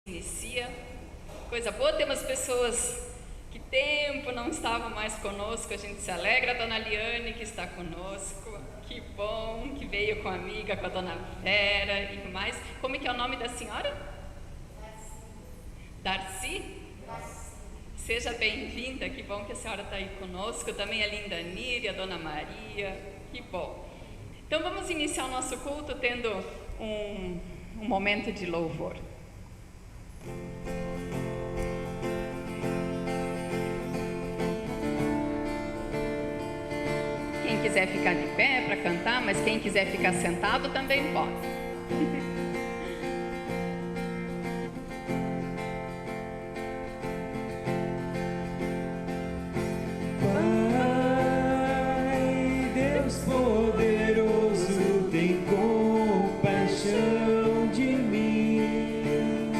Inicia. Coisa boa, temos pessoas que tempo não estavam mais conosco, a gente se alegra. A dona Liane que está conosco, que bom, que veio com a amiga, com a dona Vera e mais. Como é que é o nome da senhora? Darcy? Seja bem-vinda, que bom que a senhora está aí conosco. Também a linda Níria, a dona Maria, que bom. Então vamos iniciar o nosso culto tendo um momento de louvor. Quem quiser ficar de pé para cantar, mas quem quiser ficar sentado também pode. Pai, Deus poderoso, tem compaixão de mim.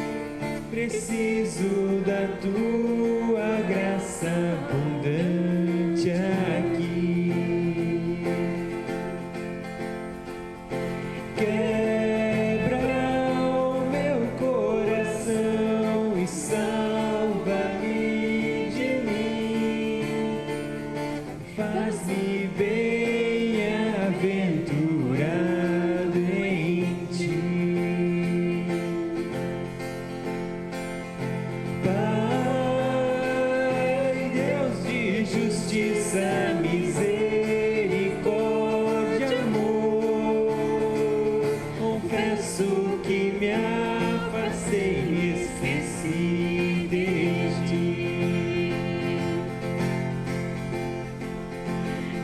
Preciso da tua graça abundante aqui. Quebra o meu coração e salva-me de mim. Faz-me bem-aventurado em ti. Pai, Deus de justiça, misericórdia, amor, confesso que me afastei, me esqueci de ti.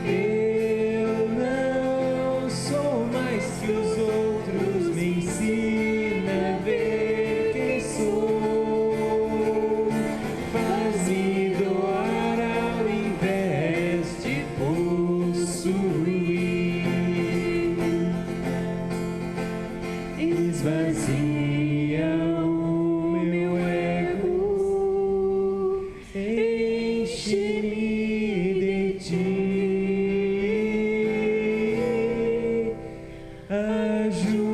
Eu não sou mais que os outros, me ensina a ver quem sou. Faz-me doar ao invés de possuir. Esvazia o meu ego, enche-me de ti. Ajuda-me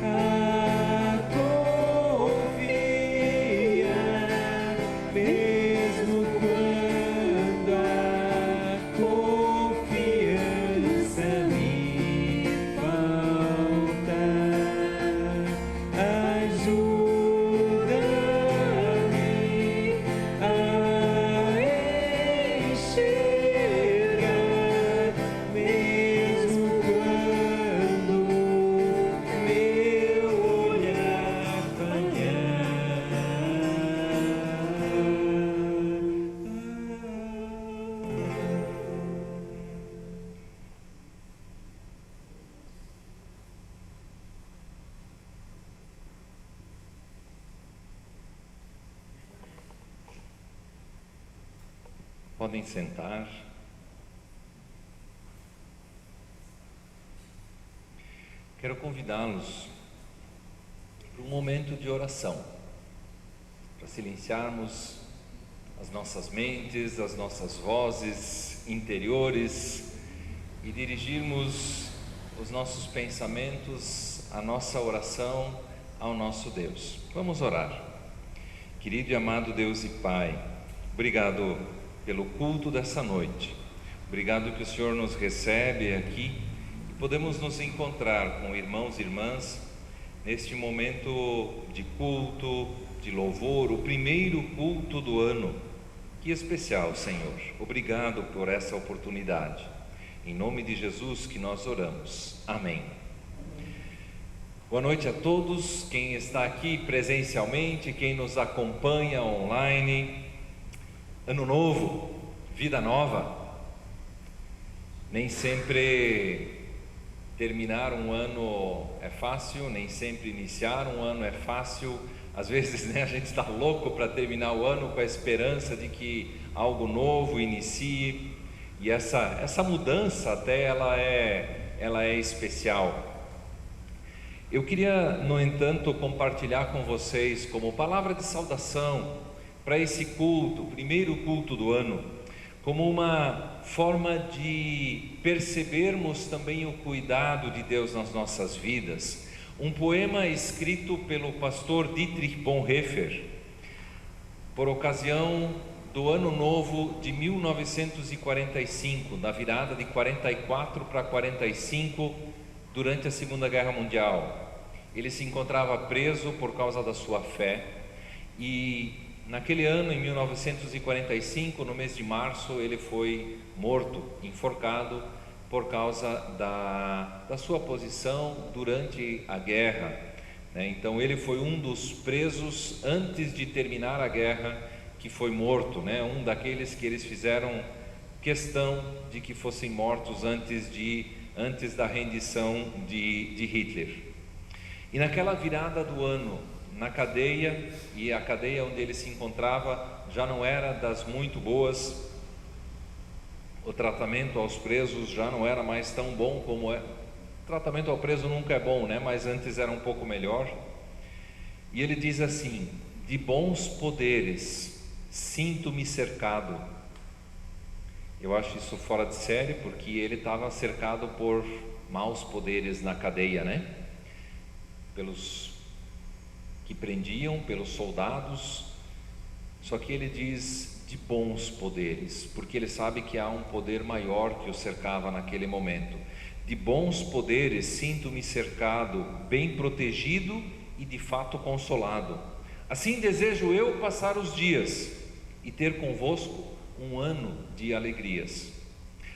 a confiar, mesmo quando a confiança me falta. Ajuda-me a enxergar, mesmo quando meu olhar Podem sentar. Quero convidá-los para um momento de oração, para silenciarmos as nossas mentes, as nossas vozes interiores e dirigirmos os nossos pensamentos, a nossa oração ao nosso Deus. Vamos orar. Querido e amado Deus e Pai, obrigado pelo culto dessa noite. Obrigado que o Senhor nos recebe aqui e podemos nos encontrar com irmãos e irmãs neste momento de culto, de louvor, o primeiro culto do ano. Que especial, Senhor. Obrigado por essa oportunidade. Em nome de Jesus que nós oramos. Amém. Boa noite a todos, quem está aqui presencialmente, quem nos acompanha online. Ano novo, vida nova. Nem sempre terminar um ano é fácil, nem sempre iniciar um ano é fácil. Às vezes, né, a gente está louco para terminar o ano com a esperança de que algo novo inicie. E essa mudança até ela é especial. Eu queria, no entanto, compartilhar com vocês como palavra de saudação para esse culto, o primeiro culto do ano, como uma forma de percebermos também o cuidado de Deus nas nossas vidas, Um poema escrito pelo pastor Dietrich Bonhoeffer, por ocasião do Ano Novo de 1945, da virada de 44 para 45, durante a Segunda Guerra Mundial. Ele se encontrava preso por causa da sua fé, e naquele ano, em 1945, no mês de março, ele foi morto, enforcado, por causa da sua posição durante a guerra, né? Então ele foi um dos presos antes de terminar a guerra que foi morto, né? Um daqueles que eles fizeram questão de que fossem mortos antes da rendição de Hitler. E naquela virada do ano, na cadeia, e a cadeia onde ele se encontrava já não era das muito boas, o tratamento aos presos já não era mais tão bom como é. O tratamento ao preso nunca é bom, né? Mas antes era um pouco melhor. E ele diz assim: de bons poderes sinto-me cercado. Eu acho isso fora de série, porque ele estava cercado por maus poderes na cadeia, né? Pelos que prendiam, pelos soldados. Só que ele diz de bons poderes, porque ele sabe que há um poder maior que o cercava naquele momento. De bons poderes sinto-me cercado, bem protegido e de fato consolado. Assim desejo eu passar os dias e ter convosco um ano de alegrias.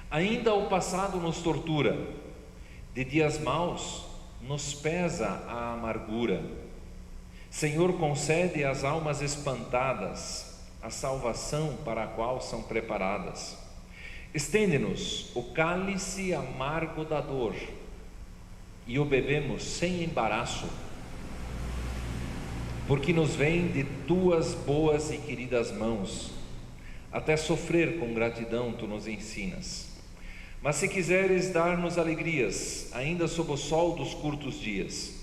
Ainda o passado nos tortura, de dias maus nos pesa a amargura. Senhor, concede às almas espantadas a salvação para a qual são preparadas. Estende-nos o cálice amargo da dor e o bebemos sem embaraço, porque nos vem de tuas boas e queridas mãos. Até sofrer com gratidão tu nos ensinas. Mas se quiseres dar-nos alegrias, ainda sob o sol dos curtos dias,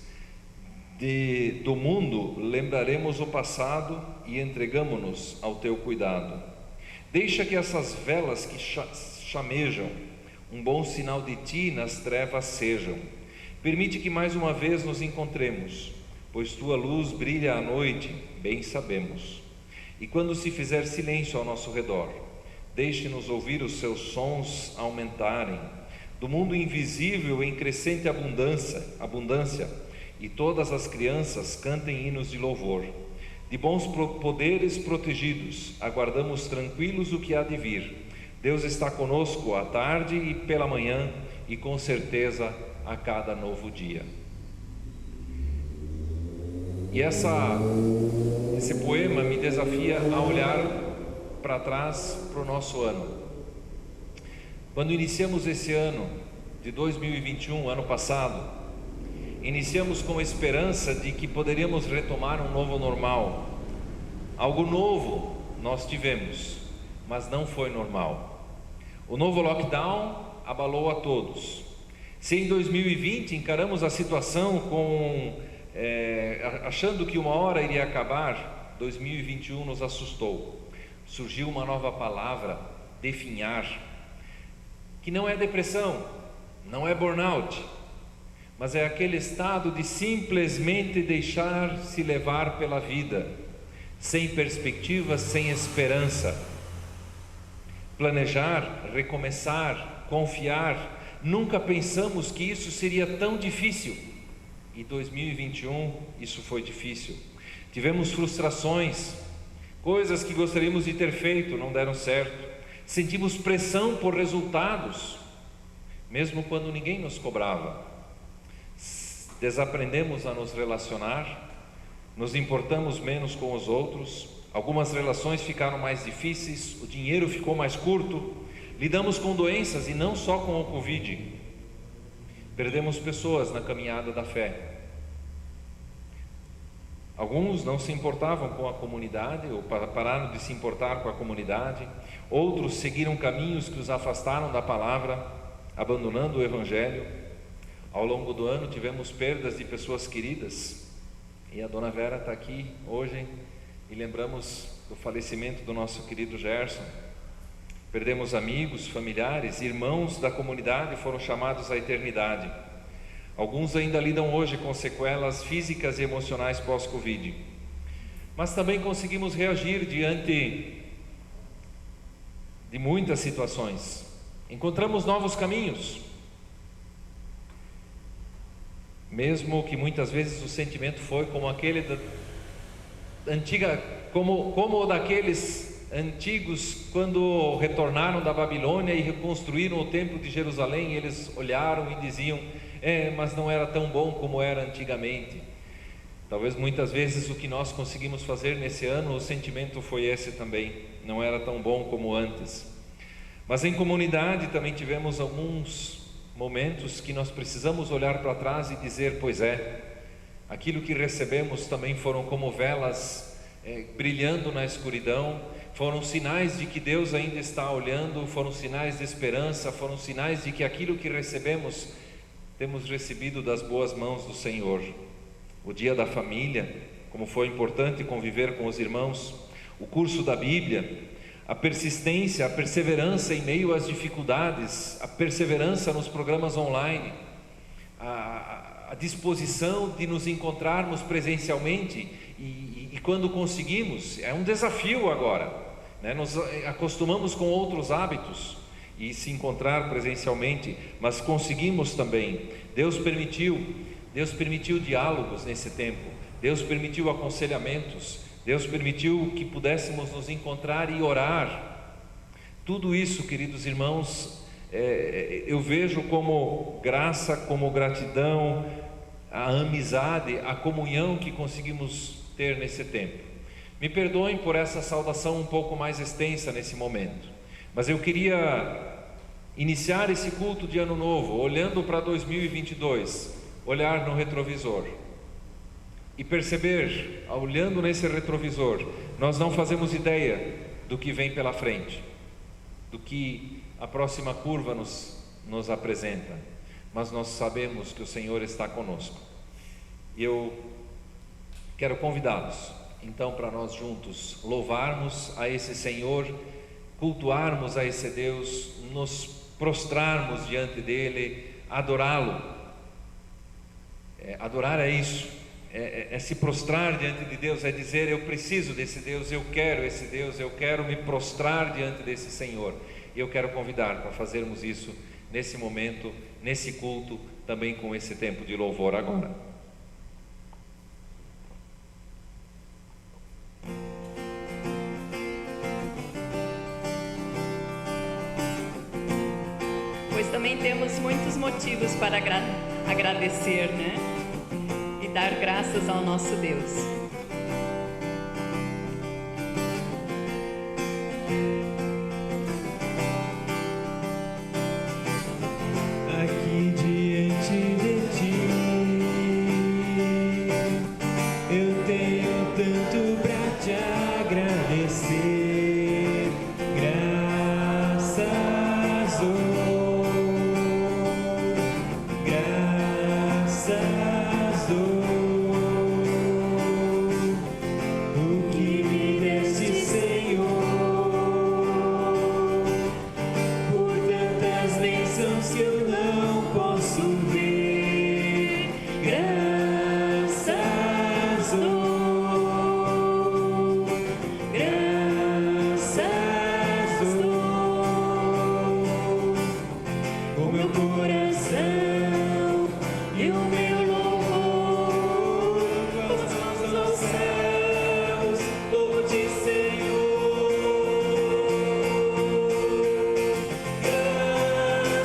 do mundo lembraremos o passado e entregamo-nos ao teu cuidado. Deixa que essas velas que chamejam um bom sinal de ti nas trevas sejam. Permite que mais uma vez nos encontremos, pois tua luz brilha à noite, bem sabemos. E quando se fizer silêncio ao nosso redor, deixe-nos ouvir os seus sons aumentarem, do mundo invisível em crescente abundância, e todas as crianças cantem hinos de louvor. De bons poderes protegidos, aguardamos tranquilos o que há de vir. Deus está conosco à tarde e pela manhã, e com certeza a cada novo dia. E esse poema me desafia a olhar para trás para o nosso ano. Quando iniciamos esse ano de 2021, ano passado, iniciamos com a esperança de que poderíamos retomar um novo normal. Algo novo nós tivemos, mas não foi normal. O novo lockdown abalou a todos. Se em 2020 encaramos a situação achando que uma hora iria acabar, 2021 nos assustou. Surgiu uma nova palavra, definhar, que não é depressão, não é burnout, mas é aquele estado de simplesmente deixar-se levar pela vida, sem perspectiva, sem esperança. Planejar, recomeçar, confiar, nunca pensamos que isso seria tão difícil. E 2021 isso foi difícil. Tivemos frustrações, coisas que gostaríamos de ter feito, não deram certo. Sentimos pressão por resultados, mesmo quando ninguém nos cobrava. Desaprendemos a nos relacionar, nos importamos menos com os outros, algumas relações ficaram mais difíceis, o dinheiro ficou mais curto, lidamos com doenças e não só com o Covid. Perdemos pessoas na caminhada da fé. Alguns não se importavam com a comunidade, ou pararam de se importar com a comunidade. Outros seguiram caminhos que os afastaram da palavra, abandonando o Evangelho. Ao longo do ano tivemos perdas de pessoas queridas, e a Dona Vera está aqui hoje, e lembramos do falecimento do nosso querido Gerson. Perdemos amigos, familiares, irmãos da comunidade foram chamados à eternidade. Alguns ainda lidam hoje com sequelas físicas e emocionais pós-Covid. Mas também conseguimos reagir diante de muitas situações. Encontramos novos caminhos. Mesmo que muitas vezes o sentimento foi como aquele como o daqueles antigos quando retornaram da Babilônia e reconstruíram o templo de Jerusalém. Eles olharam e diziam: mas não era tão bom como era antigamente. Talvez muitas vezes o que nós conseguimos fazer nesse ano, o sentimento foi esse também, não era tão bom como antes. Mas em comunidade também tivemos alguns momentos que nós precisamos olhar para trás e dizer: pois é, aquilo que recebemos também foram como velas brilhando na escuridão, foram sinais de que Deus ainda está olhando, foram sinais de esperança, foram sinais de que aquilo que recebemos, temos recebido das boas mãos do Senhor. O dia da família, como foi importante conviver com os irmãos, o curso da Bíblia, a persistência, a perseverança em meio às dificuldades, a perseverança nos programas online, a disposição de nos encontrarmos presencialmente e quando conseguimos, é um desafio agora, né? Nos acostumamos com outros hábitos e se encontrar presencialmente, mas conseguimos também. Deus permitiu diálogos nesse tempo, Deus permitiu aconselhamentos, Deus permitiu que pudéssemos nos encontrar e orar. Tudo isso, queridos irmãos, eu vejo como graça, como gratidão, a amizade, a comunhão que conseguimos ter nesse tempo. Me perdoem por essa saudação um pouco mais extensa nesse momento, mas eu queria iniciar esse culto de Ano Novo olhando para 2022, olhar no retrovisor e perceber, olhando nesse retrovisor, nós não fazemos ideia do que vem pela frente, do que a próxima curva nos apresenta, mas nós sabemos que o Senhor está conosco. E eu quero convidá-los, então, para nós juntos louvarmos a esse Senhor, cultuarmos a esse Deus, nos prostrarmos diante dele, adorá-lo. Adorar é isso, é se prostrar diante de Deus, é dizer: eu preciso desse Deus, eu quero esse Deus, eu quero me prostrar diante desse Senhor. E eu quero convidar para fazermos isso nesse momento, nesse culto, também com esse tempo de louvor agora. Pois também temos muitos motivos para agradecer, né? E dar graças ao nosso Deus. Aqui diante de ti, eu tenho tanto pra te agradecer. Graças, oh, graças, oh, o que me deste, Senhor, por tantas bênçãos que eu não posso ver. Graças, oh, graças, oh, o meu coração e o meu louvor, com as mãos aos céus, louvo-te, Senhor.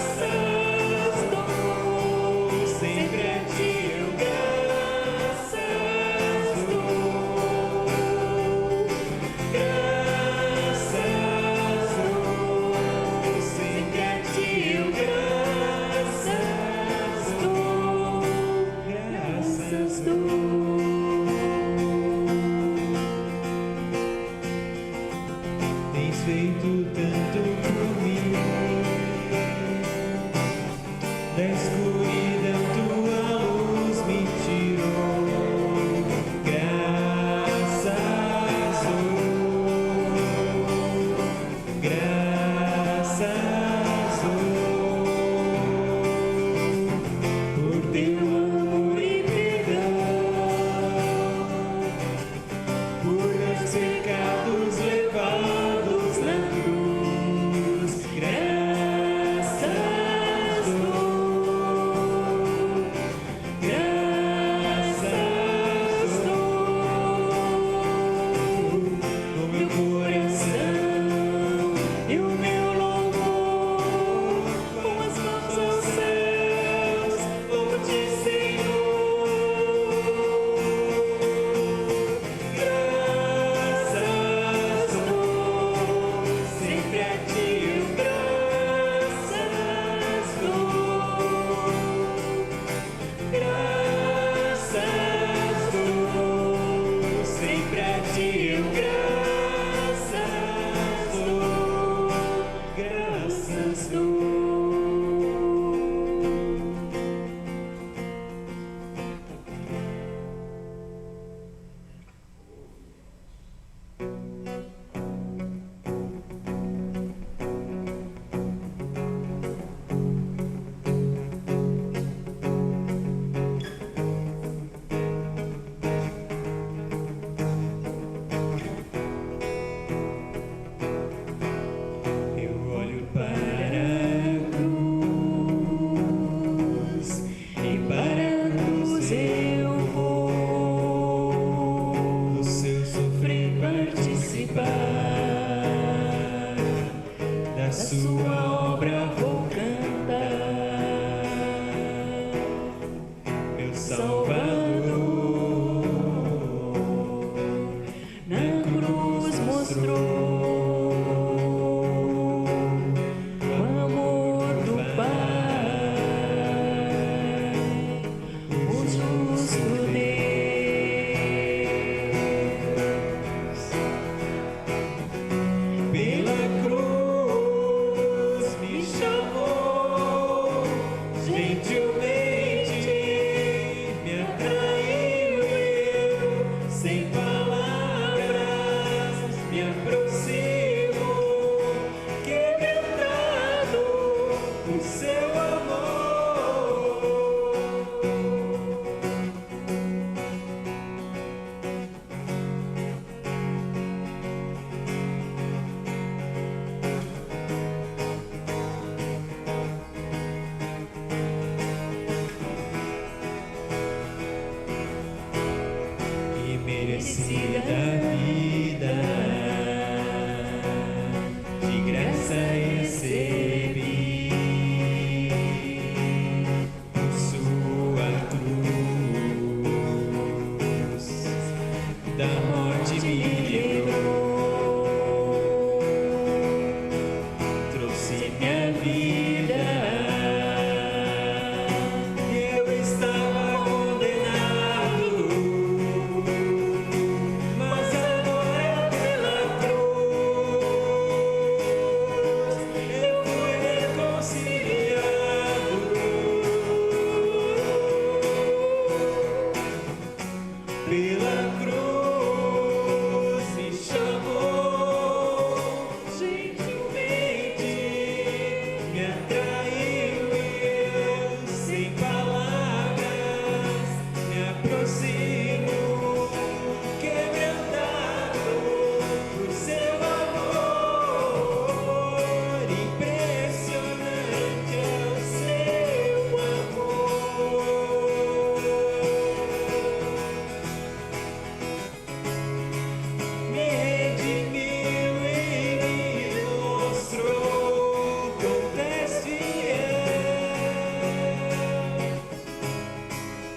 Graças dou, sempre a ti eu graças dou. Graças dou, sempre a ti eu graças dou. Graças dou. Tens feito tanto por mim, da escuridão tua luz me tirou. Graças, oh, graças, oh, por teu merecida vida, de graça recebi. Por sua cruz, da morte me livrou, trouxe minha vida. Eu estava condenado, mas agora pela cruz eu fui reconciliado. Pela cruz me chamou gentilmente, me atraiu e eu, sem palavras, me aproximo, quebrantado por seu amor. Impressionante é o seu amor. Me redimiu e me mostrou quanto és fiel.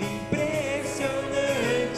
Impressionante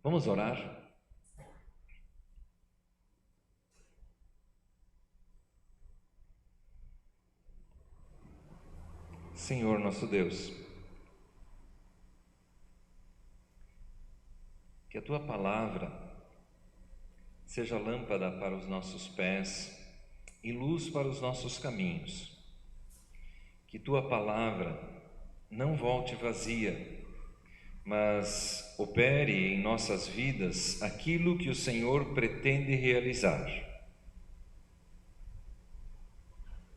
Vamos orar? Senhor nosso Deus, que a Tua palavra seja lâmpada para os nossos pés e luz para os nossos caminhos. Que Tua palavra não volte vazia, mas opere em nossas vidas aquilo que o Senhor pretende realizar.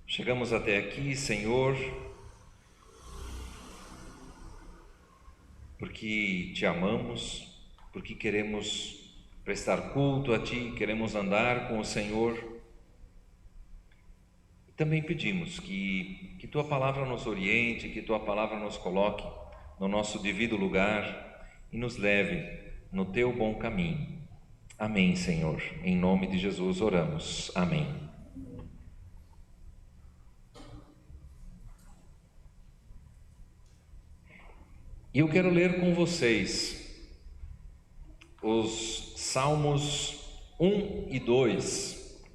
Chegamos até aqui, Senhor, porque Te amamos, porque queremos prestar culto a Ti, queremos andar com o Senhor. Também pedimos que Tua palavra nos oriente, que Tua palavra nos coloque no nosso devido lugar e nos leve no Teu bom caminho. Amém, Senhor. Em nome de Jesus oramos. Amém. E eu quero ler com vocês os Salmos 1 e 2.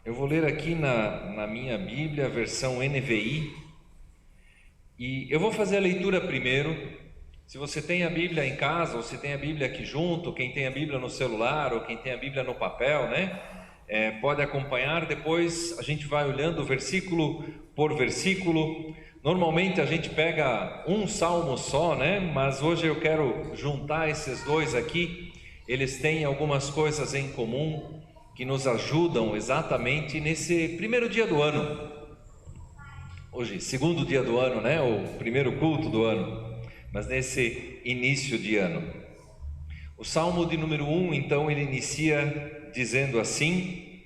Eu vou ler aqui na minha Bíblia, a versão NVI, e eu vou fazer a leitura primeiro. Se você tem a Bíblia em casa, ou se tem a Bíblia aqui junto, quem tem a Bíblia no celular, ou quem tem a Bíblia no papel, né? Pode acompanhar, depois a gente vai olhando versículo por versículo. Normalmente a gente pega um salmo só, né? Mas hoje eu quero juntar esses dois aqui. Eles têm algumas coisas em comum que nos ajudam exatamente nesse primeiro dia do ano. Hoje, segundo dia do ano, né? O primeiro culto do ano, mas nesse início de ano. O Salmo de número 1, então, ele inicia dizendo assim: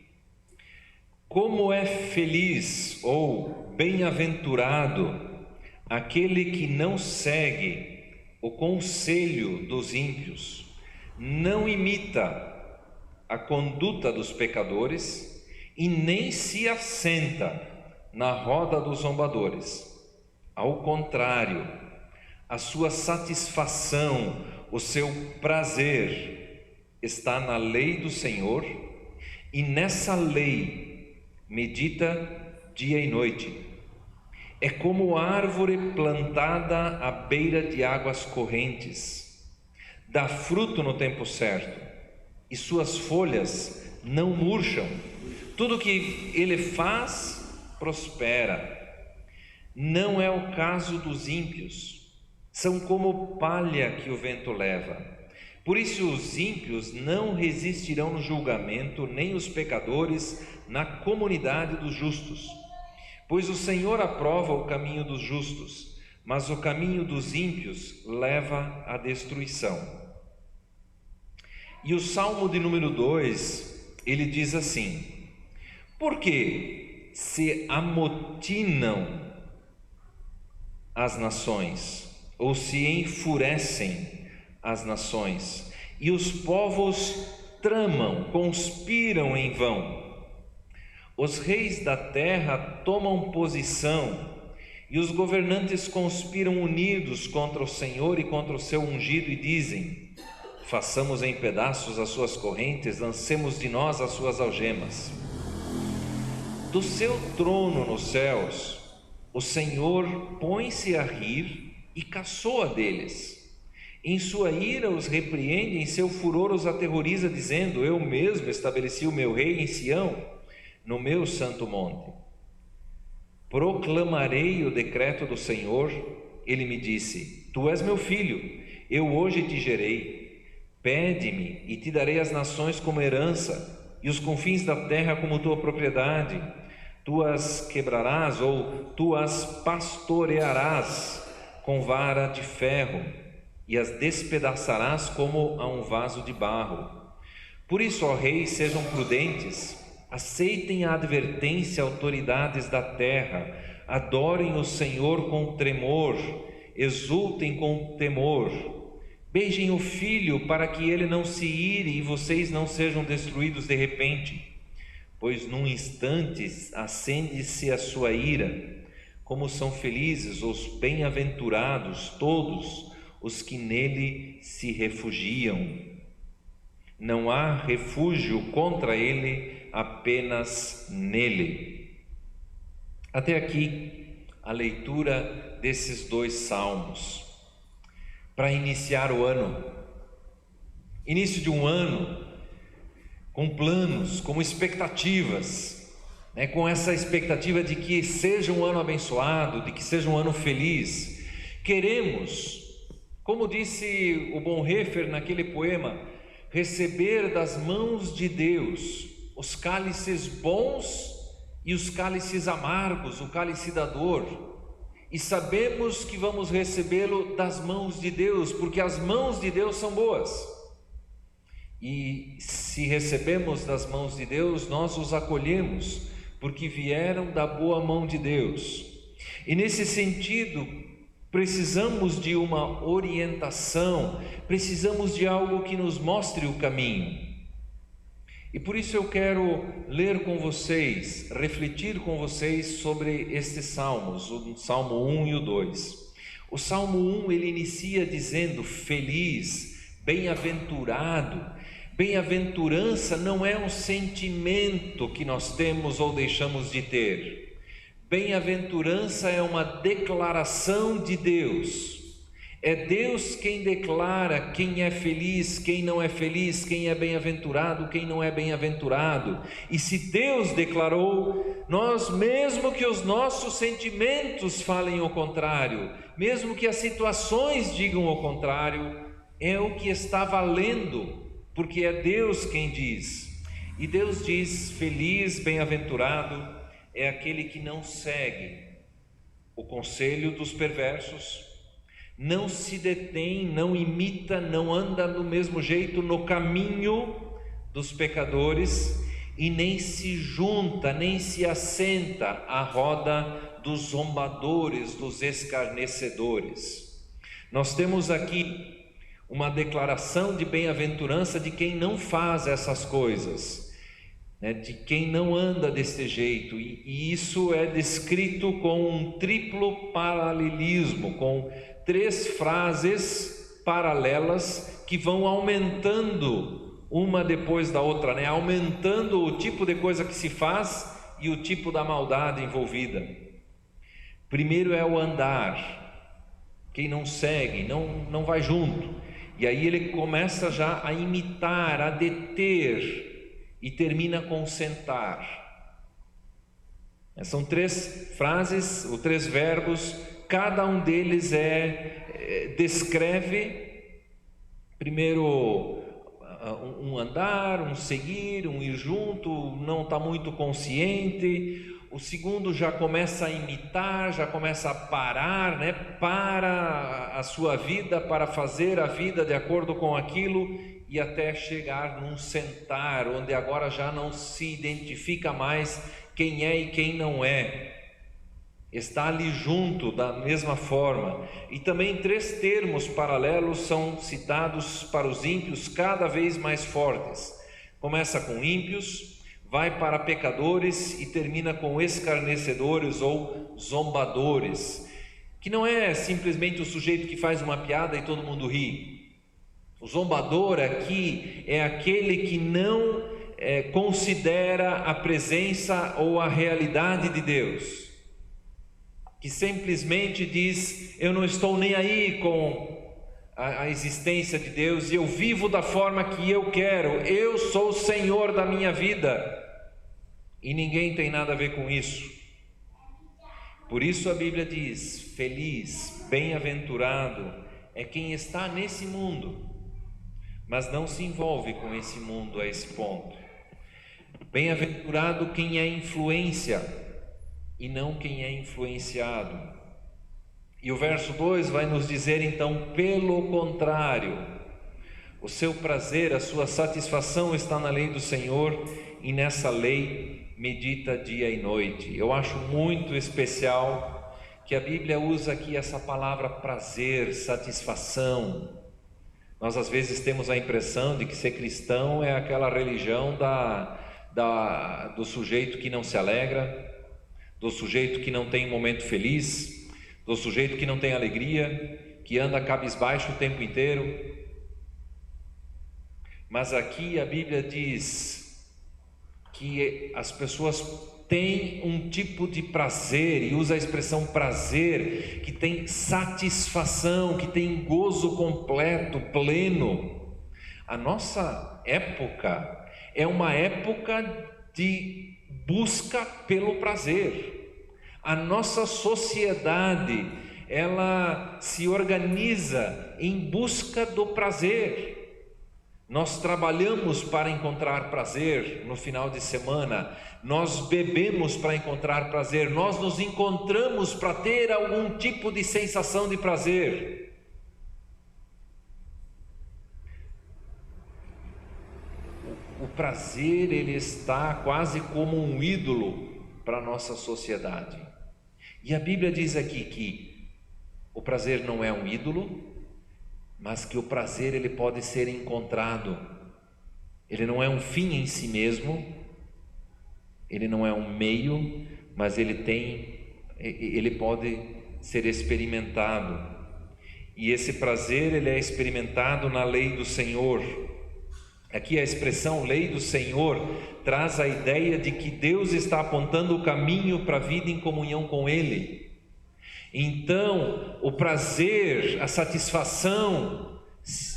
como é feliz ou bem-aventurado aquele que não segue o conselho dos ímpios, não imita a conduta dos pecadores e nem se assenta na roda dos zombadores. Ao contrário, a sua satisfação, o seu prazer está na lei do Senhor, e nessa lei medita dia e noite. É como árvore plantada à beira de águas correntes, dá fruto no tempo certo, e suas folhas não murcham. Tudo que ele faz prospera. Não é o caso dos ímpios, são como palha que o vento leva. Por isso os ímpios não resistirão no julgamento, nem os pecadores na comunidade dos justos. Pois o Senhor aprova o caminho dos justos, mas o caminho dos ímpios leva à destruição. E o Salmo de número 2, ele diz assim: por que se amotinam as nações, ou se enfurecem as nações, e os povos tramam, conspiram em vão? Os reis da terra tomam posição, e os governantes conspiram unidos contra o Senhor e contra o seu ungido, e dizem: façamos em pedaços as suas correntes, lancemos de nós as suas algemas. Do seu trono nos céus, o Senhor põe-se a rir e caçoa deles. Em sua ira os repreende, em seu furor os aterroriza, dizendo: eu mesmo estabeleci o meu rei em Sião, no meu santo monte. Proclamarei o decreto do Senhor. Ele me disse: tu és meu filho, eu hoje te gerei. Pede-me e te darei as nações como herança, e os confins da terra como tua propriedade. Tu as quebrarás, ou tu as pastorearás com vara de ferro, e as despedaçarás como a um vaso de barro. Por isso, ó reis, sejam prudentes, aceitem a advertência, autoridades da terra, adorem o Senhor com tremor, exultem com temor, beijem o Filho para que ele não se ire e vocês não sejam destruídos de repente, pois num instante acende-se a sua ira. Como são felizes os bem-aventurados todos os que nele se refugiam. Não há refúgio contra ele, apenas nele. Até aqui a leitura desses 2 salmos. Para iniciar o ano, início de um ano, com planos, com expectativas, com essa expectativa de que seja um ano abençoado, de que seja um ano feliz. Queremos, como disse o Bonhoeffer naquele poema, receber das mãos de Deus os cálices bons e os cálices amargos, o cálice da dor. E sabemos que vamos recebê-lo das mãos de Deus, porque as mãos de Deus são boas. E se recebemos das mãos de Deus, nós os acolhemos, porque vieram da boa mão de Deus. E nesse sentido, precisamos de uma orientação, precisamos de algo que nos mostre o caminho. E por isso eu quero ler com vocês, refletir com vocês sobre estes salmos, o Salmo 1 e o 2. O Salmo 1 ele inicia dizendo feliz, bem-aventurado. Bem-aventurança não é um sentimento que nós temos ou deixamos de ter. Bem-aventurança é uma declaração de Deus. É Deus quem declara quem é feliz, quem não é feliz, quem é bem-aventurado, quem não é bem-aventurado. E se Deus declarou, nós, mesmo que os nossos sentimentos falem o contrário, mesmo que as situações digam o contrário, é o que está valendo, porque é Deus quem diz. E Deus diz: feliz, bem-aventurado é aquele que não segue o conselho dos perversos, não se detém, não imita, não anda do mesmo jeito no caminho dos pecadores e nem se junta, nem se assenta à roda dos zombadores, dos escarnecedores. Nós temos aqui uma declaração de bem-aventurança de quem não faz essas coisas, de quem não anda desse jeito, e isso é descrito com um triplo paralelismo, com 3 frases paralelas que vão aumentando uma depois da outra, aumentando o tipo de coisa que se faz e o tipo da maldade envolvida. Primeiro é o andar, quem não segue, não vai junto, e aí ele começa já a imitar, a deter, e termina com sentar. São 3 frases, ou 3 verbos, cada um deles descreve primeiro um andar, um seguir, um ir junto, não está muito consciente. O segundo já começa a imitar, já começa a parar, para a sua vida, para fazer a vida de acordo com aquilo, e até chegar num sentar, onde agora já não se identifica mais quem é e quem não é. Está ali junto da mesma forma. E também 3 termos paralelos são citados para os ímpios, cada vez mais fortes. Começa com ímpios, vai para pecadores e termina com escarnecedores ou zombadores, que não é simplesmente o sujeito que faz uma piada e todo mundo ri. O zombador aqui é aquele que não considera a presença ou a realidade de Deus, que simplesmente diz: eu não estou nem aí com a existência de Deus, e eu vivo da forma que eu quero, eu sou o Senhor da minha vida, e ninguém tem nada a ver com isso. Por isso a Bíblia diz: feliz, bem-aventurado é quem está nesse mundo, mas não se envolve com esse mundo a esse ponto. Bem-aventurado quem é influência e não quem é influenciado. E o verso 2 vai nos dizer então: pelo contrário, o seu prazer, a sua satisfação está na lei do Senhor, e nessa lei medita dia e noite. Eu acho muito especial que a Bíblia usa aqui essa palavra prazer, satisfação. Nós às vezes temos a impressão de que ser cristão é aquela religião do sujeito que não se alegra, do sujeito que não tem um momento feliz, do sujeito que não tem alegria, que anda cabisbaixo o tempo inteiro. Mas aqui a Bíblia diz que as pessoas têm um tipo de prazer, e usa a expressão prazer, que tem satisfação, que tem gozo completo, pleno. A nossa época é uma época de busca pelo prazer. A nossa sociedade, ela se organiza em busca do prazer. Nós trabalhamos para encontrar prazer no final de semana, nós bebemos para encontrar prazer, nós nos encontramos para ter algum tipo de sensação de prazer. O prazer, ele está quase como um ídolo para a nossa sociedade. E a Bíblia diz aqui que o prazer não é um ídolo, mas que o prazer ele pode ser encontrado. Ele não é um fim em si mesmo, ele não é um meio, mas ele pode ser experimentado. E esse prazer ele é experimentado na lei do Senhor. Aqui a expressão lei do Senhor traz a ideia de que Deus está apontando o caminho para a vida em comunhão com Ele. Então, o prazer, a satisfação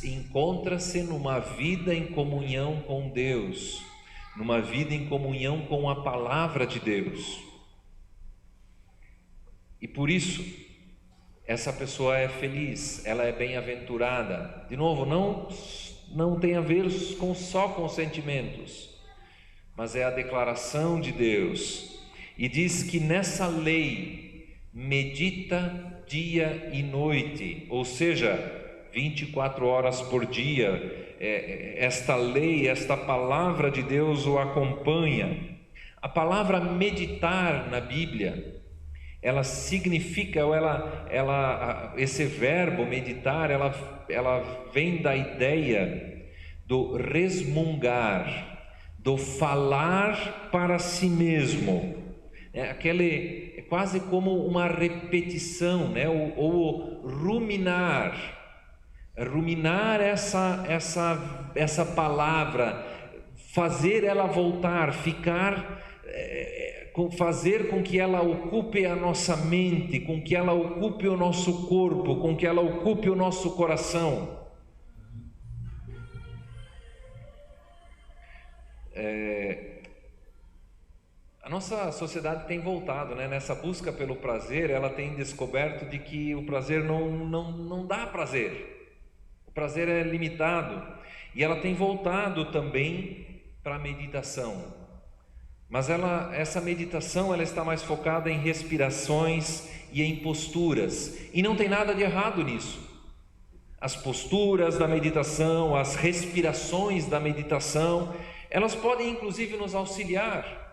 encontra-se numa vida em comunhão com Deus, numa vida em comunhão com a palavra de Deus. E por isso, essa pessoa é feliz, ela é bem-aventurada. De novo, não tem a ver só com sentimentos, mas é a declaração de Deus. E diz que nessa lei medita dia e noite, ou seja, 24 horas por dia. Esta lei, esta palavra de Deus o acompanha. A palavra meditar na Bíblia, ela significa, esse verbo meditar, ela vem da ideia do resmungar, do falar para si mesmo. É quase como uma repetição, né? ou ruminar. Ruminar essa palavra, fazer ela voltar, fazer com que ela ocupe a nossa mente, com que ela ocupe o nosso corpo, com que ela ocupe o nosso coração. A nossa sociedade tem voltado, né? Nessa busca pelo prazer, ela tem descoberto de que o prazer não dá prazer. O prazer é limitado. E ela tem voltado também para a meditação. Mas essa meditação ela está mais focada em respirações e em posturas. E não tem nada de errado nisso. As posturas da meditação, as respirações da meditação, elas podem inclusive nos auxiliar.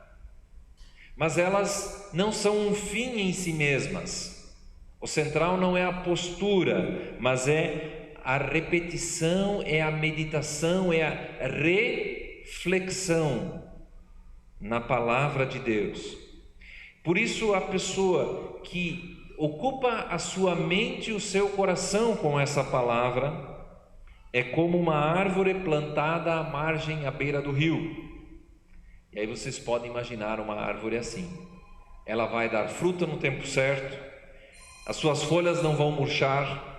Mas elas não são um fim em si mesmas. O central não é a postura, mas é a repetição, é a meditação, é a reflexão na palavra de Deus. Por isso a pessoa que ocupa a sua mente e o seu coração com essa palavra é como uma árvore plantada à margem, à beira do rio. E aí vocês podem imaginar uma árvore assim. Ela vai dar fruta no tempo certo, as suas folhas não vão murchar.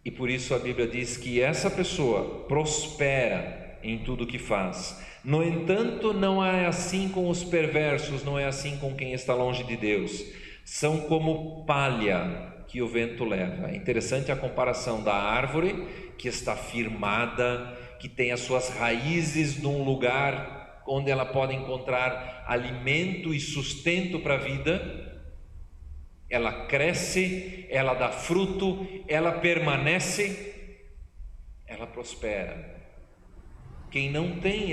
E por isso a Bíblia diz que essa pessoa prospera em tudo que faz. No entanto, não é assim com os perversos, não é assim com quem está longe de Deus. São como palha que o vento leva. É interessante a comparação da árvore que está firmada, que tem as suas raízes num lugar onde ela pode encontrar alimento e sustento para a vida. Ela cresce, ela dá fruto, ela permanece, ela prospera. Quem não tem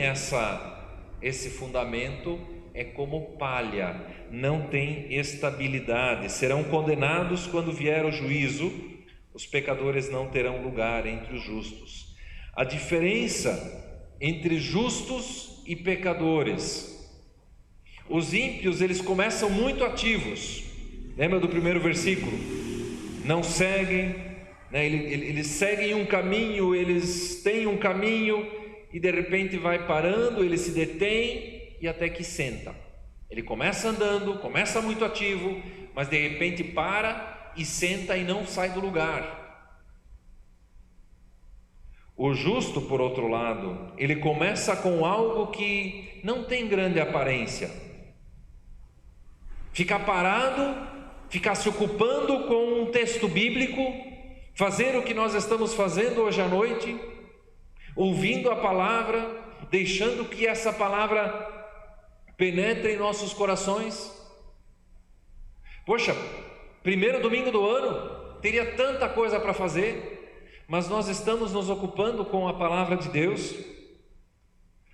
esse fundamento é como palha, não tem estabilidade. Serão condenados quando vier o juízo. Os pecadores não terão lugar entre os justos. A diferença entre justos e pecadores: os ímpios eles começam muito ativos, Lembra do primeiro versículo? Não seguem, né? Eles seguem um caminho, eles têm um caminho e de repente vai parando, ele se detém e até que senta. Ele começa andando, começa muito ativo, mas de repente para e senta e não sai do lugar. O justo, por outro lado, ele começa com algo que não tem grande aparência. Ficar parado, ficar se ocupando com um texto bíblico, fazer o que nós estamos fazendo hoje à noite, ouvindo a palavra, deixando que essa palavra penetre em nossos corações. Poxa, primeiro domingo do ano, teria tanta coisa para fazer, mas nós estamos nos ocupando com a palavra de Deus.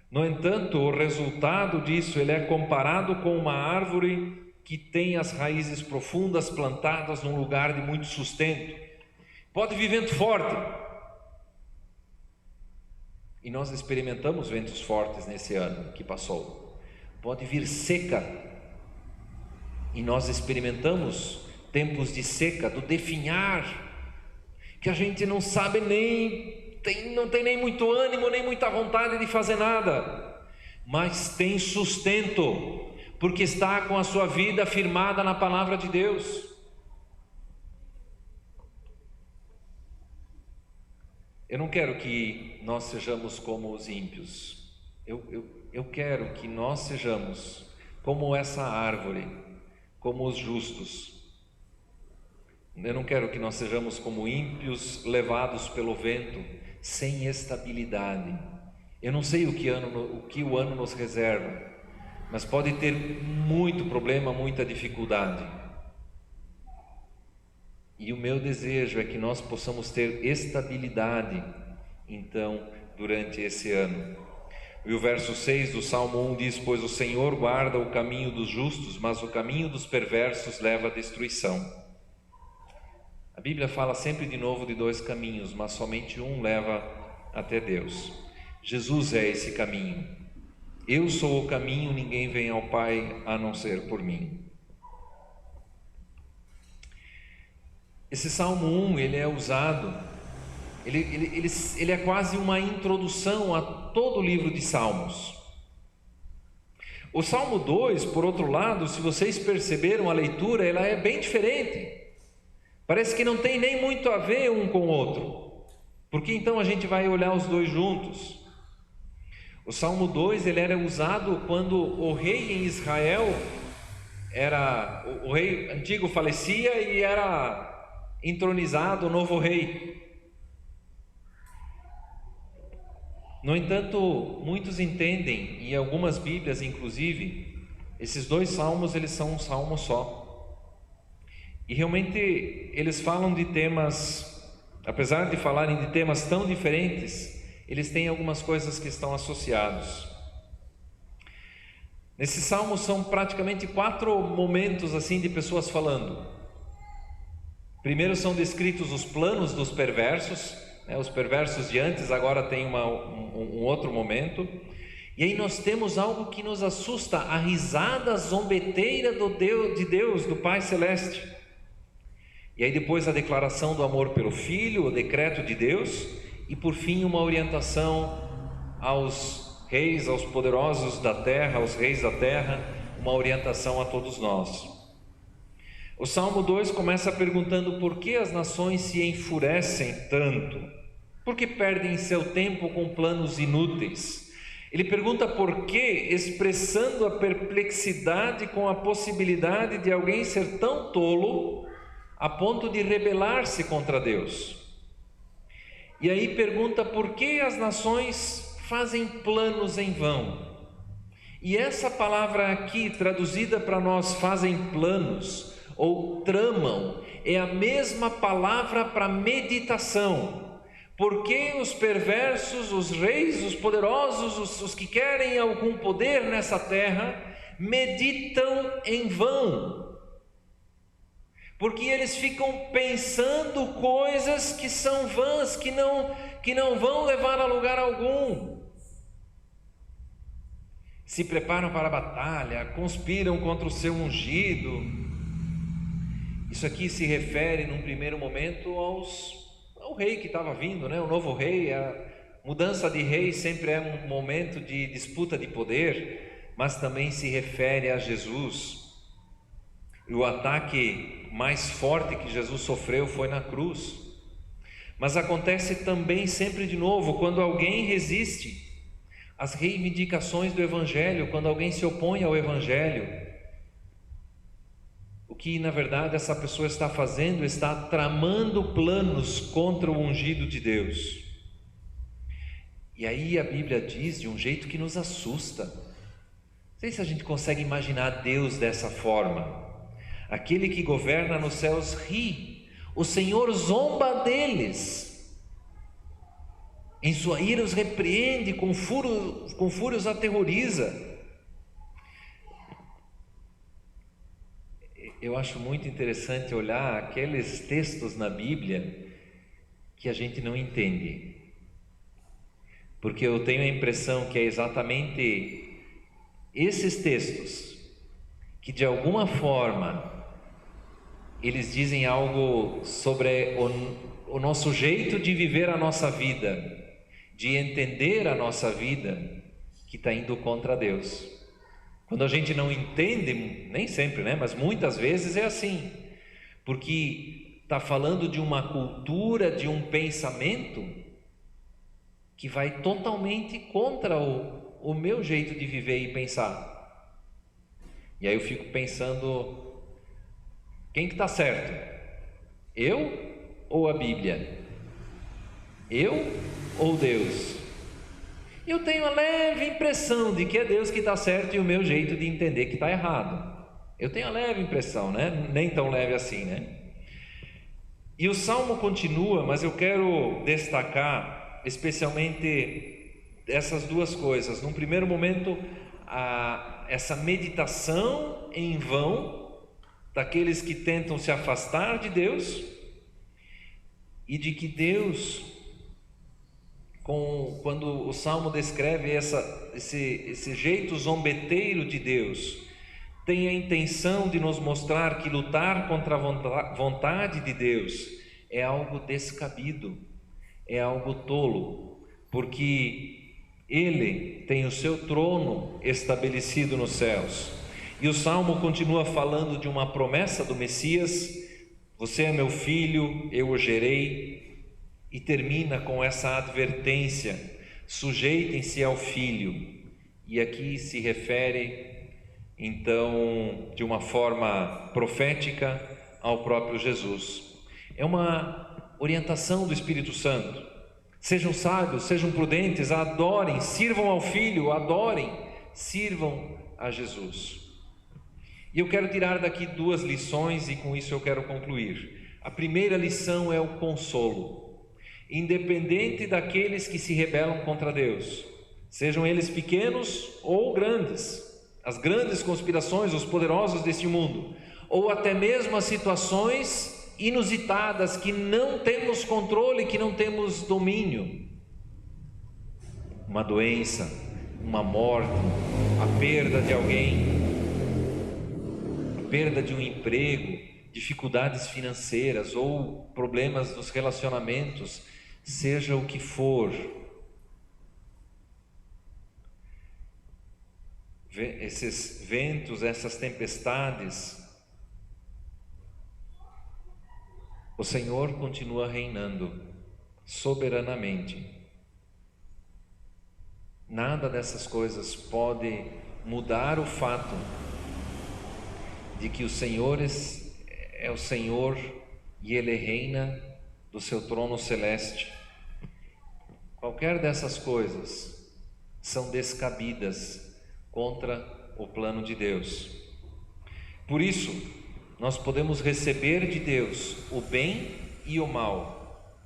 No entanto, o resultado disso, ele é comparado com uma árvore que tem as raízes profundas plantadas num lugar de muito sustento. Pode vir vento forte, e nós experimentamos ventos fortes nesse ano que passou. Pode vir seca, e nós experimentamos tempos de seca, do definhar, que a gente não sabe não tem nem muito ânimo, nem muita vontade de fazer nada, mas tem sustento, porque está com a sua vida firmada na palavra de Deus. Eu não quero que nós sejamos como os ímpios. Eu quero que nós sejamos como essa árvore, como os justos. Eu não quero que nós sejamos como ímpios levados pelo vento, sem estabilidade. Eu não sei o que o ano nos reserva, mas pode ter muito problema, muita dificuldade. E o meu desejo é que nós possamos ter estabilidade, então, durante esse ano. E o verso 6 do Salmo 1 diz: pois o Senhor guarda o caminho dos justos, mas o caminho dos perversos leva à destruição. A Bíblia fala sempre de novo de dois caminhos, mas somente um leva até Deus. Jesus é esse caminho. Eu sou o caminho, ninguém vem ao Pai a não ser por mim. Esse Salmo 1, ele é usado, ele é quase uma introdução a todo o livro de Salmos. O Salmo 2, por outro lado, se vocês perceberam a leitura, ela é bem diferente. Parece que não tem nem muito a ver um com o outro. Porque então a gente vai olhar os dois juntos. O Salmo 2, ele era usado quando o rei em Israel o rei antigo falecia e era entronizado o novo rei. No entanto, muitos entendem, e algumas Bíblias inclusive, esses dois salmos eles são um salmo só. E realmente eles falam de temas, apesar de falarem de temas tão diferentes, eles têm algumas coisas que estão associados. Nesses salmos são praticamente 4 momentos assim de pessoas falando. Primeiro são descritos os planos dos perversos, né? Os perversos de antes agora tem um outro momento. E aí nós temos algo que nos assusta, a risada zombeteira de Deus, do Pai Celeste. E aí depois a declaração do amor pelo Filho, o decreto de Deus, e por fim uma orientação aos reis, aos poderosos da terra, aos reis da terra, uma orientação a todos nós. O Salmo 2 começa perguntando por que as nações se enfurecem tanto, por que perdem seu tempo com planos inúteis. Ele pergunta por que, expressando a perplexidade com a possibilidade de alguém ser tão tolo a ponto de rebelar-se contra Deus. E aí pergunta por que as nações fazem planos em vão. E essa palavra aqui, traduzida para nós, fazem planos ou tramam, é a mesma palavra para meditação. Porque os perversos, os reis, os poderosos, os que querem algum poder nessa terra, meditam em vão. Porque eles ficam pensando coisas que são vãs, que não vão levar a lugar algum. Se preparam para a batalha, conspiram contra o seu ungido. Isso aqui se refere, num primeiro momento, ao rei que estava vindo, né? O novo rei. A mudança de rei sempre é um momento de disputa de poder, mas também se refere a Jesus. E o ataque mais forte que Jesus sofreu foi na cruz. Mas acontece também sempre de novo quando alguém resiste às reivindicações do Evangelho, quando alguém se opõe ao Evangelho. O que na verdade essa pessoa está fazendo, está tramando planos contra o ungido de Deus. E aí a Bíblia diz de um jeito que nos assusta. Não sei se a gente consegue imaginar Deus dessa forma. Aquele que governa nos céus ri, o Senhor zomba deles, em sua ira os repreende, com fúria os aterroriza. Eu acho muito interessante olhar aqueles textos na Bíblia que a gente não entende, porque eu tenho a impressão que é exatamente esses textos que de alguma forma eles dizem algo sobre o nosso jeito de viver a nossa vida, de entender a nossa vida, que está indo contra Deus. Quando a gente não entende, nem sempre, né? Mas muitas vezes é assim, porque está falando de uma cultura, de um pensamento que vai totalmente contra o meu jeito de viver e pensar. E aí eu fico pensando, quem que está certo? Eu ou a Bíblia? Eu ou Deus? Eu tenho a leve impressão de que é Deus que está certo e o meu jeito de entender que está errado. Eu tenho a leve impressão, né? Nem tão leve assim, né? E o Salmo continua, mas eu quero destacar especialmente essas duas coisas. Num primeiro momento, essa meditação em vão daqueles que tentam se afastar de Deus, e de que Deus, quando o Salmo descreve esse jeito zombeteiro de Deus, tem a intenção de nos mostrar que lutar contra a vontade de Deus é algo descabido, é algo tolo, porque Ele tem o seu trono estabelecido nos céus. E o Salmo continua falando de uma promessa do Messias: você é meu filho, eu o gerei. E termina com essa advertência: sujeitem-se ao Filho. E aqui se refere, então, de uma forma profética ao próprio Jesus. É uma orientação do Espírito Santo. Sejam sábios, sejam prudentes, adorem, sirvam ao Filho, adorem, sirvam a Jesus. E eu quero tirar daqui duas lições, e com isso eu quero concluir. A primeira lição é o consolo. Independente daqueles que se rebelam contra Deus, sejam eles pequenos ou grandes, as grandes conspirações, os poderosos deste mundo, ou até mesmo as situações inusitadas que não temos controle, que não temos domínio, uma doença, uma morte, a perda de alguém, a perda de um emprego, dificuldades financeiras ou problemas nos relacionamentos, seja o que for, esses ventos, essas tempestades, o Senhor continua reinando soberanamente. Nada dessas coisas pode mudar o fato de que o Senhor é o Senhor e Ele reina do seu trono celeste. Qualquer dessas coisas são descabidas contra o plano de Deus. Por isso, nós podemos receber de Deus o bem e o mal,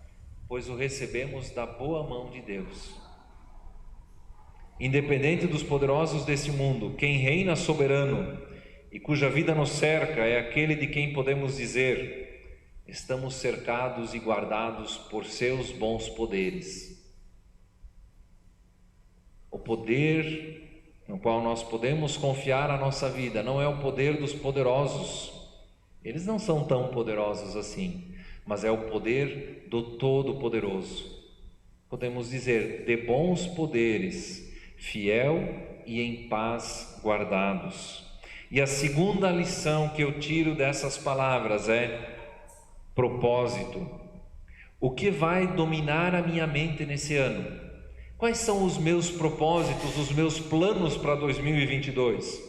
pois o recebemos da boa mão de Deus. Independente dos poderosos desse mundo, quem reina soberano e cuja vida nos cerca é aquele de quem podemos dizer: estamos cercados e guardados por seus bons poderes. O poder no qual nós podemos confiar a nossa vida não é o poder dos poderosos, Eles não são tão poderosos assim, mas é o poder do Todo-Poderoso. Podemos dizer, de bons poderes, fiel e em paz guardados. E a segunda lição que eu tiro dessas palavras é propósito. O que vai dominar a minha mente nesse ano? Quais são os meus propósitos, os meus planos para 2022?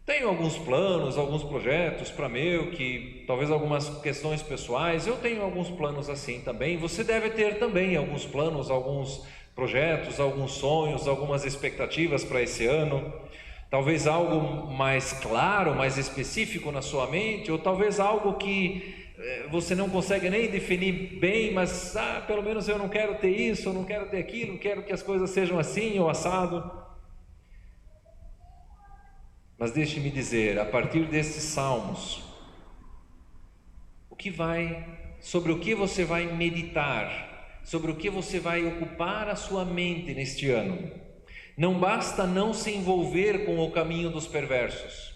Tenho alguns planos, alguns projetos para que talvez algumas questões pessoais, eu tenho alguns planos assim também. Você deve ter também alguns planos, alguns projetos, alguns sonhos, algumas expectativas para esse ano. Talvez algo mais claro, mais específico na sua mente, ou talvez algo que você não consegue nem definir bem, mas pelo menos eu não quero ter isso, eu não quero ter aquilo, quero que as coisas sejam assim ou assado. Mas deixe-me dizer, a partir desses salmos, sobre o que você vai meditar, sobre o que você vai ocupar a sua mente neste ano. Não basta não se envolver com o caminho dos perversos.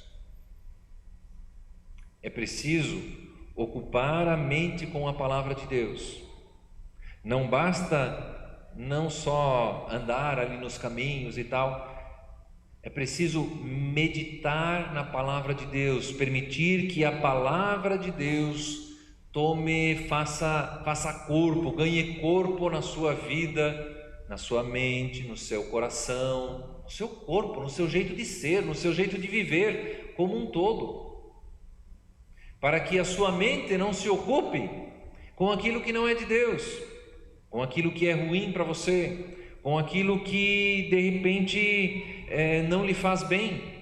É preciso ocupar a mente com a palavra de Deus. Não basta não só andar ali nos caminhos e tal. É preciso meditar na palavra de Deus, permitir que a palavra de Deus faça corpo, ganhe corpo na sua vida, na sua mente, no seu coração, no seu corpo, no seu jeito de ser, no seu jeito de viver como um todo, para que a sua mente não se ocupe com aquilo que não é de Deus, com aquilo que é ruim para você, com aquilo que de repente não lhe faz bem.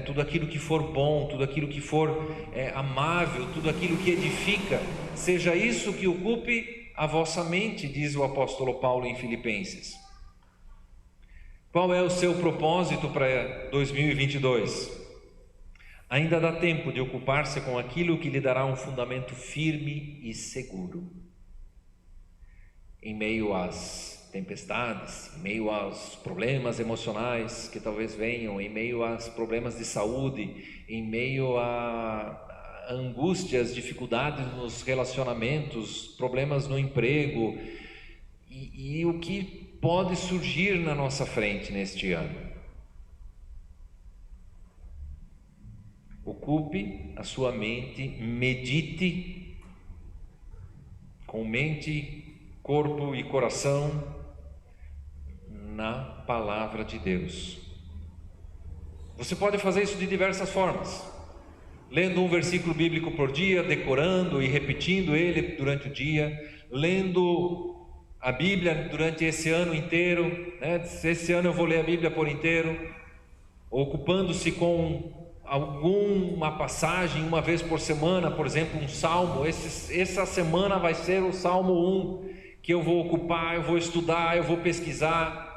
Tudo aquilo que for bom, tudo aquilo que for amável, tudo aquilo que edifica, seja isso que ocupe a vossa mente, diz o apóstolo Paulo em Filipenses. Qual é o seu propósito para 2022? Ainda dá tempo de ocupar-se com aquilo que lhe dará um fundamento firme e seguro. Em meio às tempestades, em meio aos problemas emocionais que talvez venham, em meio aos problemas de saúde, em meio a angústias, dificuldades nos relacionamentos, problemas no emprego e o que pode surgir na nossa frente neste ano. Ocupe a sua mente, medite com mente, corpo e coração na palavra de Deus. Você pode fazer isso de diversas formas, lendo um versículo bíblico por dia, decorando e repetindo ele durante o dia, lendo a Bíblia durante esse ano inteiro, esse ano eu vou ler a Bíblia por inteiro, ocupando-se com alguma passagem uma vez por semana, por exemplo um salmo. Essa semana vai ser o Salmo 1 que eu vou ocupar, eu vou estudar, eu vou pesquisar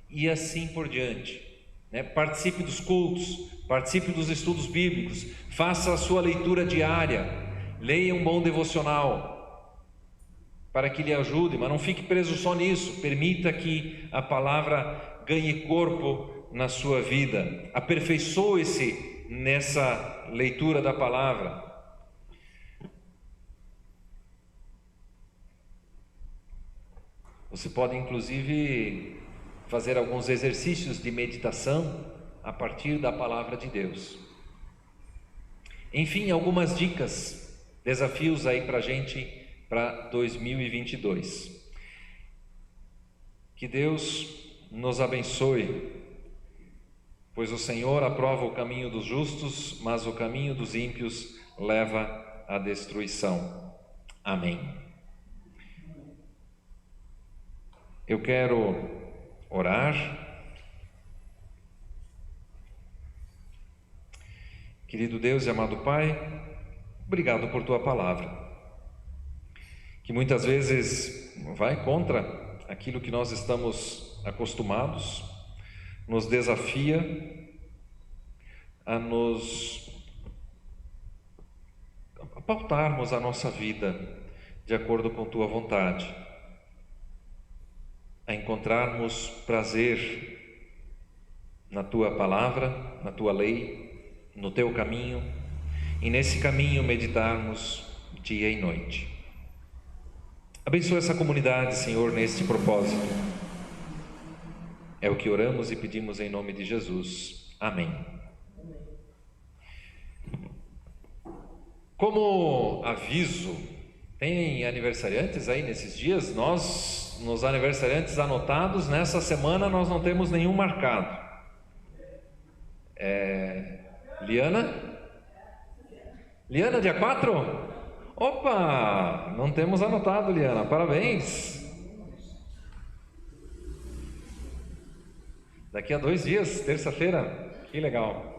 e assim por diante. Participe dos cultos, participe dos estudos bíblicos, faça a sua leitura diária, leia um bom devocional para que lhe ajude, mas não fique preso só nisso. Permita que a palavra ganhe corpo na sua vida, aperfeiçoe-se nessa leitura da palavra. Você pode inclusive fazer alguns exercícios de meditação a partir da palavra de Deus. Enfim, algumas dicas, desafios aí para a gente para 2022. Que Deus nos abençoe, pois o Senhor aprova o caminho dos justos, mas o caminho dos ímpios leva à destruição. Amém. Eu quero orar. Querido Deus e amado Pai, obrigado por Tua palavra, que muitas vezes vai contra aquilo que nós estamos acostumados, nos desafia a pautarmos a nossa vida de acordo com Tua vontade, a encontrarmos prazer na Tua palavra, na Tua lei, no Teu caminho, e nesse caminho meditarmos dia e noite. Abençoa essa comunidade, Senhor, neste propósito. É o que oramos e pedimos em nome de Jesus. Amém. Como aviso, tem aniversariantes aí nesses dias? Nós, nos aniversariantes anotados, nessa semana nós não temos nenhum marcado. Liana? Liana, dia 4? Opa! Não temos anotado, Liana. Parabéns! Daqui a 2 dias, terça-feira. Que legal!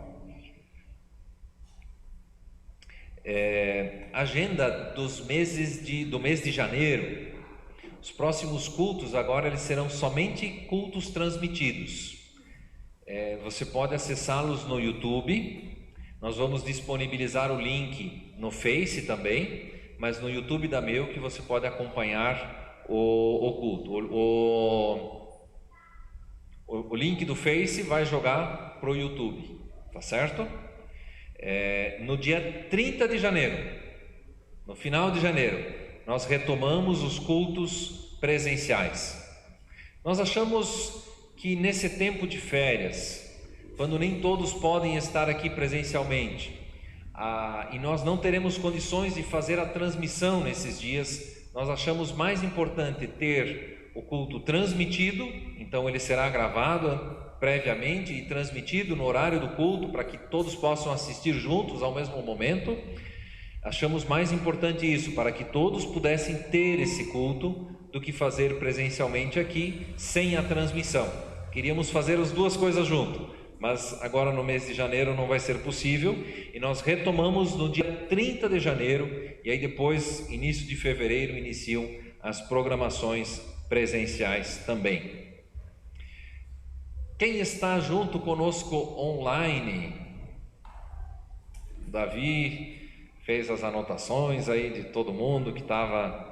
Agenda do mês de janeiro. Os próximos cultos agora eles serão somente cultos transmitidos. Você pode acessá-los no YouTube. Nós vamos disponibilizar o link no Face também, mas no YouTube da Meu que você pode acompanhar o culto. O link do Face vai jogar para o YouTube, tá certo? No dia 30 de janeiro, no final de janeiro, nós retomamos os cultos presenciais. Nós achamos que nesse tempo de férias, quando nem todos podem estar aqui presencialmente, e nós não teremos condições de fazer a transmissão nesses dias, nós achamos mais importante ter o culto transmitido, então ele será gravado previamente e transmitido no horário do culto para que todos possam assistir juntos ao mesmo momento. Achamos mais importante isso, para que todos pudessem ter esse culto, do que fazer presencialmente aqui sem a transmissão. Queríamos fazer as duas coisas junto, mas agora no mês de janeiro não vai ser possível, e nós retomamos no dia 30 de janeiro, e aí depois, início de fevereiro, iniciam as programações presenciais também. Quem está junto conosco online? Davi fez as anotações aí de todo mundo que estava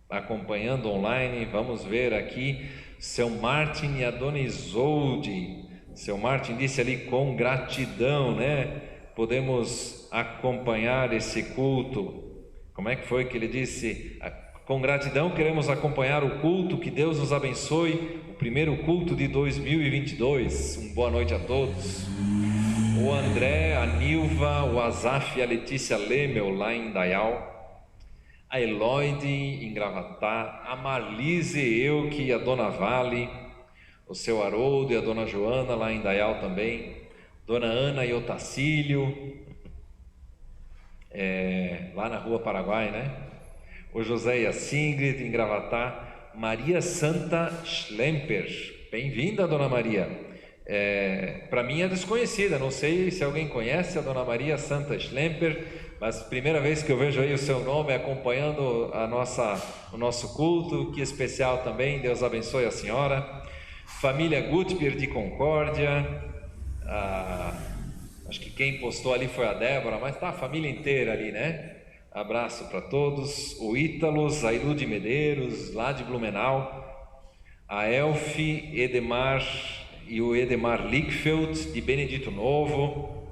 acompanhando online. Vamos ver aqui, seu Martin e a dona Isolde. Seu Martin disse ali, com gratidão, né? Podemos acompanhar esse culto. Como é que foi que ele disse? Com gratidão queremos acompanhar o culto, que Deus nos abençoe, o primeiro culto de 2022. Boa noite a todos. O André, a Nilva, o Azaf e a Letícia Lemel lá em Dayal, a Eloide em Gravatá, a Marlise Euque e a dona Vale, o seu Haroldo e a dona Joana lá em Dayal também, dona Ana e o Tacílio, lá na Rua Paraguai, né? O José e a Singrid em Gravatá, Maria Santa Schlemper, bem-vinda, dona Maria. Para mim é desconhecida, não sei se alguém conhece a dona Maria Santa Schlemper, mas primeira vez que eu vejo aí o seu nome acompanhando o nosso culto. Que especial também, Deus abençoe a senhora. Família Gutbier de Concórdia, acho que quem postou ali foi a Débora, mas tá a família inteira ali, né? Abraço para todos. O Ítalos, a Ilu de Medeiros, lá de Blumenau, a Elfi, Edemar e o Edemar Lickfeld de Benedito Novo,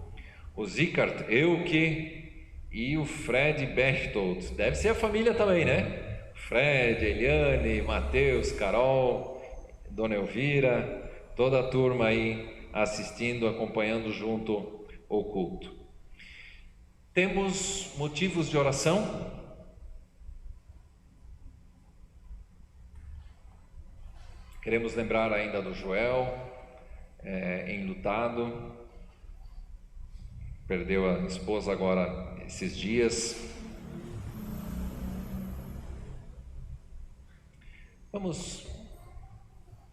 o Zikart Euke e o Fred Bechtold. Deve ser a família também, né? Fred, Eliane, Mateus, Carol, Dona Elvira, toda a turma aí assistindo, acompanhando junto o culto. Temos motivos de oração? Queremos lembrar ainda do Joel, enlutado, perdeu a esposa agora esses dias.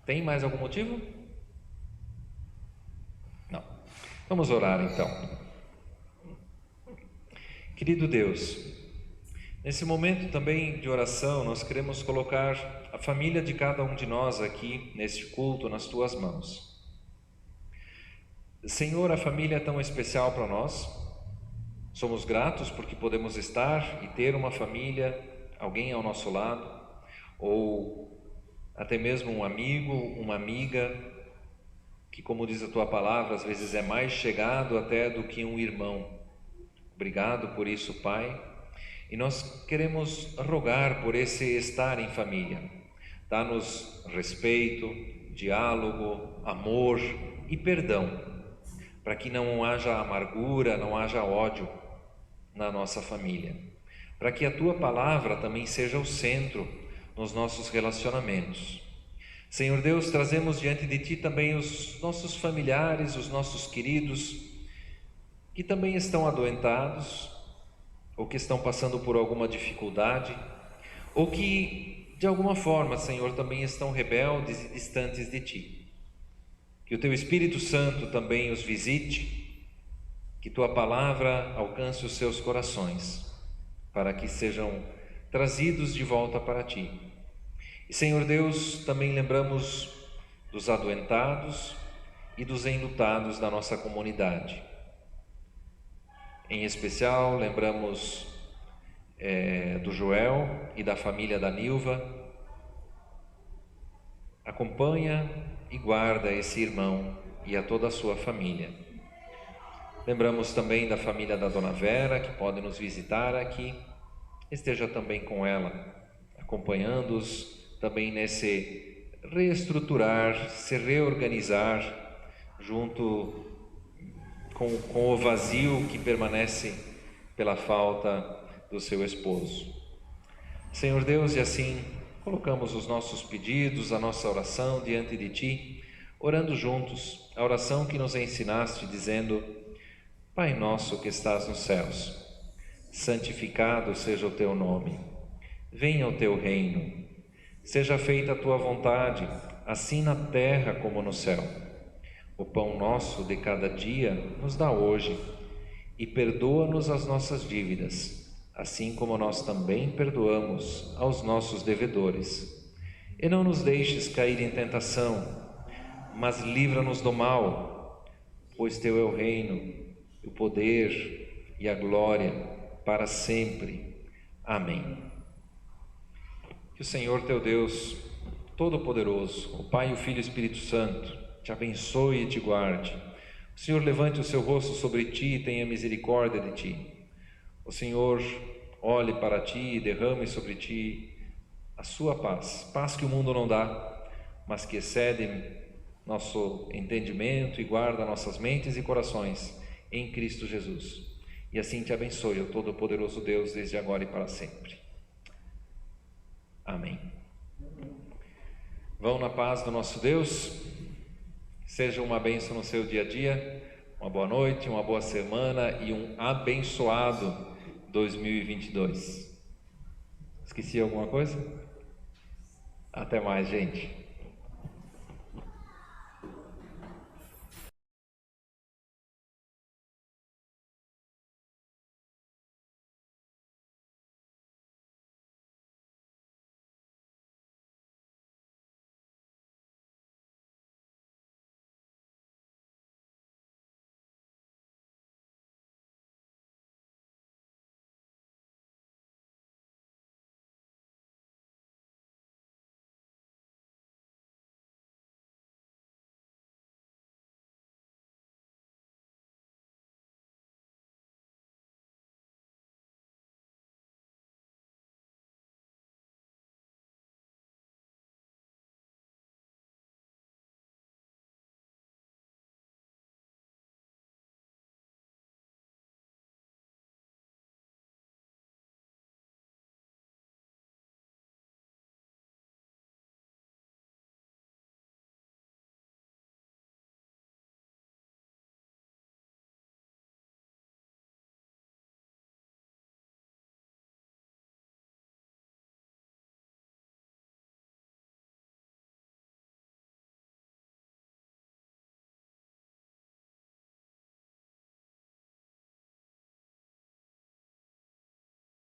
Tem mais algum motivo? Não. Vamos orar então. Querido Deus, nesse momento também de oração, nós queremos colocar a família de cada um de nós aqui, neste culto, nas Tuas mãos. Senhor, a família é tão especial para nós, somos gratos porque podemos estar e ter uma família, alguém ao nosso lado, ou até mesmo um amigo, uma amiga, que, como diz a Tua palavra, às vezes é mais chegado até do que um irmão. Obrigado por isso, Pai. E nós queremos rogar por esse estar em família. Dá-nos respeito, diálogo, amor e perdão, para que não haja amargura, não haja ódio na nossa família. Para que a Tua palavra também seja o centro nos nossos relacionamentos. Senhor Deus, trazemos diante de Ti também os nossos familiares, os nossos queridos, que também estão adoentados, ou que estão passando por alguma dificuldade, ou que de alguma forma, Senhor, também estão rebeldes e distantes de Ti. Que o Teu Espírito Santo também os visite, que Tua palavra alcance os seus corações, para que sejam trazidos de volta para Ti. E, Senhor Deus, também lembramos dos adoentados e dos enlutados da nossa comunidade. Em especial, lembramos do Joel e da família da Nilva. Acompanha e guarda esse irmão e a toda a sua família. Lembramos também da família da Dona Vera, que pode nos visitar aqui. Esteja também com ela, acompanhando-os também nesse reestruturar, se reorganizar junto com o vazio que permanece pela falta do seu esposo. Senhor Deus, e assim colocamos os nossos pedidos, a nossa oração diante de Ti, orando juntos a oração que nos ensinaste, dizendo: Pai nosso que estás nos céus, santificado seja o Teu nome, venha o Teu reino, seja feita a Tua vontade, assim na terra como no céu. O pão nosso de cada dia nos dá hoje, e perdoa-nos as nossas dívidas, assim como nós também perdoamos aos nossos devedores. E não nos deixes cair em tentação, mas livra-nos do mal, pois Teu é o reino, o poder e a glória para sempre. Amém. Que o Senhor Teu Deus Todo-Poderoso, o Pai, o Filho e o Espírito Santo, te abençoe e te guarde. O Senhor levante o seu rosto sobre ti e tenha misericórdia de ti. O Senhor olhe para ti e derrame sobre ti a sua paz, paz que o mundo não dá, mas que excede nosso entendimento e guarda nossas mentes e corações em Cristo Jesus. E assim te abençoe, o Todo-Poderoso Deus, desde agora e para sempre. Amém. Vão na paz do nosso Deus. Seja uma bênção no seu dia a dia, uma boa noite, uma boa semana e um abençoado 2022. Esqueci alguma coisa? Até mais, gente.